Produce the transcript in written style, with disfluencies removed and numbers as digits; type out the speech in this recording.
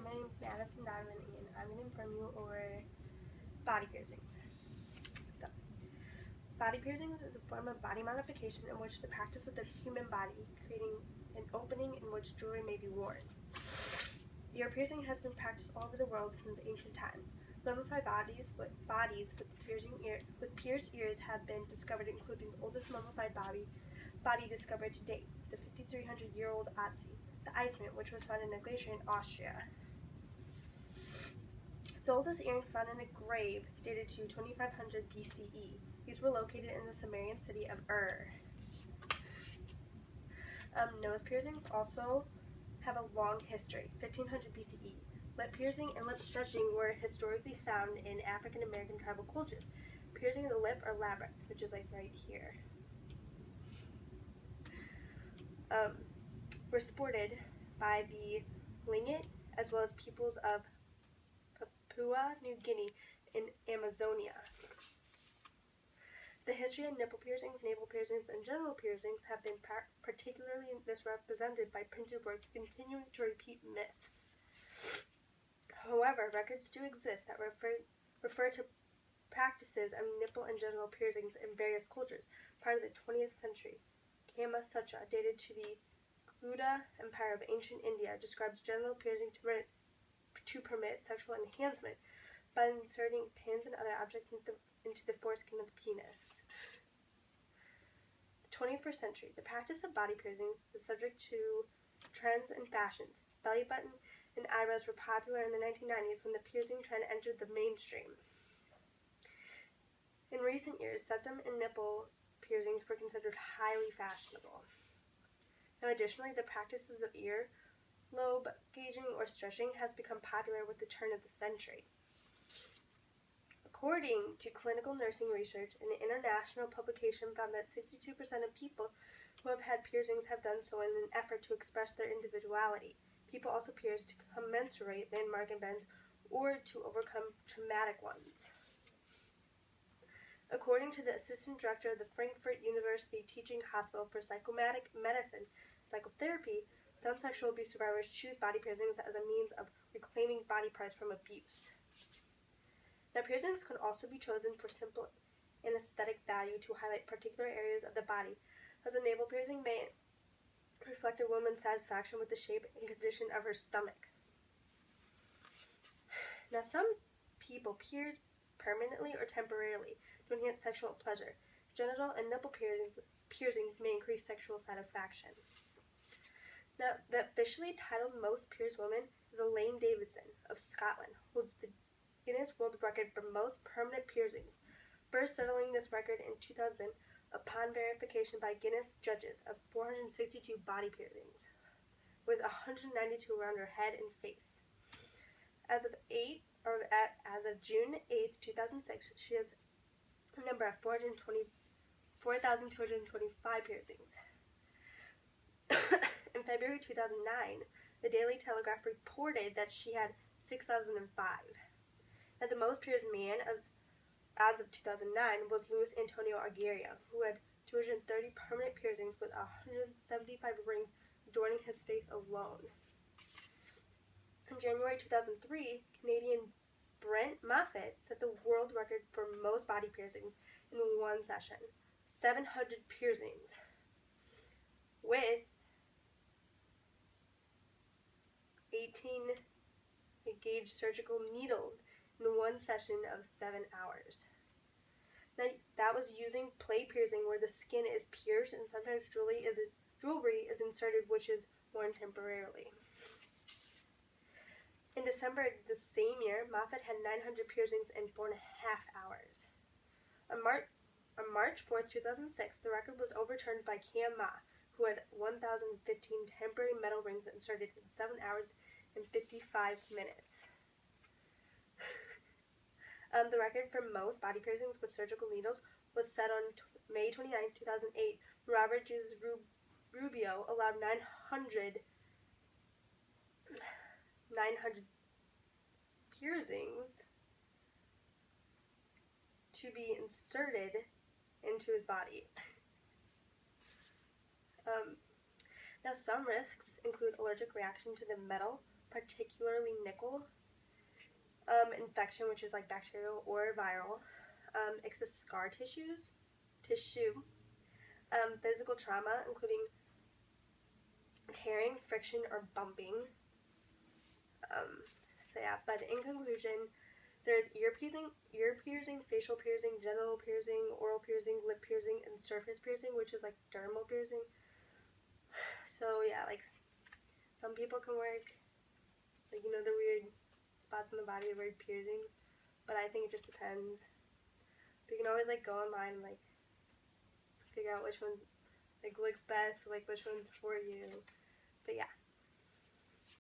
my name is Madison, Donovan, and I'm going to inform you over body piercings. So, body piercings is a form of body modification in which the practice of the human body, creating an opening in which jewelry may be worn. Ear piercing has been practiced all over the world since ancient times. Mummified bodies with pierced ears have been discovered, including the oldest mummified body discovered to date, the 5,300-year-old Otzi, the Iceman, which was found in a glacier in Austria. The oldest earrings found in a grave dated to 2500 BCE. These were located in the Sumerian city of Ur. Nose piercings also have a long history, 1500 BCE. Lip piercing and lip stretching were historically found in African American tribal cultures. Piercing of the lip or labyrinth, which is like right here, were sported by the Tlingit as well as peoples of Papua New Guinea in Amazonia. The history of nipple piercings, navel piercings, and genital piercings have been particularly misrepresented by printed works continuing to repeat myths. However, records do exist that refer to practices of nipple and genital piercings in various cultures prior to the 20th century. Kama Sutra, dated to the Gauda Empire of ancient India, describes genital piercing to permit sexual enhancement by inserting pins and other objects into the foreskin of the penis. The 21st century, the practice of body piercing is subject to trends and fashions. Belly button and eyebrows were popular in the 1990s when the piercing trend entered the mainstream. In recent years, septum and nipple piercings were considered highly fashionable. Now, additionally, the practices of ear lobe gauging or stretching has become popular with the turn of the century. According to clinical nursing research, an international publication found that 62% of people who have had piercings have done so in an effort to express their individuality. People also pierce to commemorate landmark events or to overcome traumatic ones. According to the assistant director of the Frankfurt University Teaching Hospital for Psychosomatic Medicine and Psychotherapy, some sexual abuse survivors choose body piercings as a means of reclaiming body parts from abuse. Now, piercings can also be chosen for simple and aesthetic value to highlight particular areas of the body, as a navel piercing may reflect a woman's satisfaction with the shape and condition of her stomach. Now, some people pierce permanently or temporarily to enhance sexual pleasure. Genital and nipple piercings may increase sexual satisfaction. Now, the officially titled most pierced woman is Elaine Davidson of Scotland, who holds the Guinness World Record for most permanent piercings, first settling this record in 2000 upon verification by Guinness judges of 462 body piercings, with 192 around her head and face. As of June 8, 2006, she has a number of 4,225 piercings. In February 2009, the Daily Telegraph reported that she had 6,005. Now, the most pierced man as of 2009 was Luis Antonio Aguirre, who had 230 permanent piercings with 175 rings adorning his face alone. In January 2003, Canadian Brent Moffitt set the world record for most body piercings in one session, 700 piercings, with 18 gauge surgical needles in one session of 7 hours. Now, that was using plate piercing, where the skin is pierced and sometimes jewelry is inserted, which is worn temporarily. In December of the same year, Moffitt had 900 piercings in 4.5 hours. On March 4, 2006, the record was overturned by Kian Ma, who had 1,015 temporary metal rings inserted in 7 hours and 55 minutes. The record for most body piercings with surgical needles was set on May 29, 2008. Robert Jesus Rubio allowed 900 piercings to be inserted into his body. Now, some risks include allergic reaction to the metal, particularly nickel, infection, which is like bacterial or viral, exists scar tissue, physical trauma, including tearing, friction, or bumping. So yeah, but in conclusion, there's ear piercing, facial piercing, genital piercing, oral piercing, lip piercing, and surface piercing, which is like dermal piercing. So yeah, like some people can work, like, you know, the weird spots in the body, the weird piercing, but I think it just depends. But you can always like go online and like figure out which one's like looks best, like which one's for you. But yeah.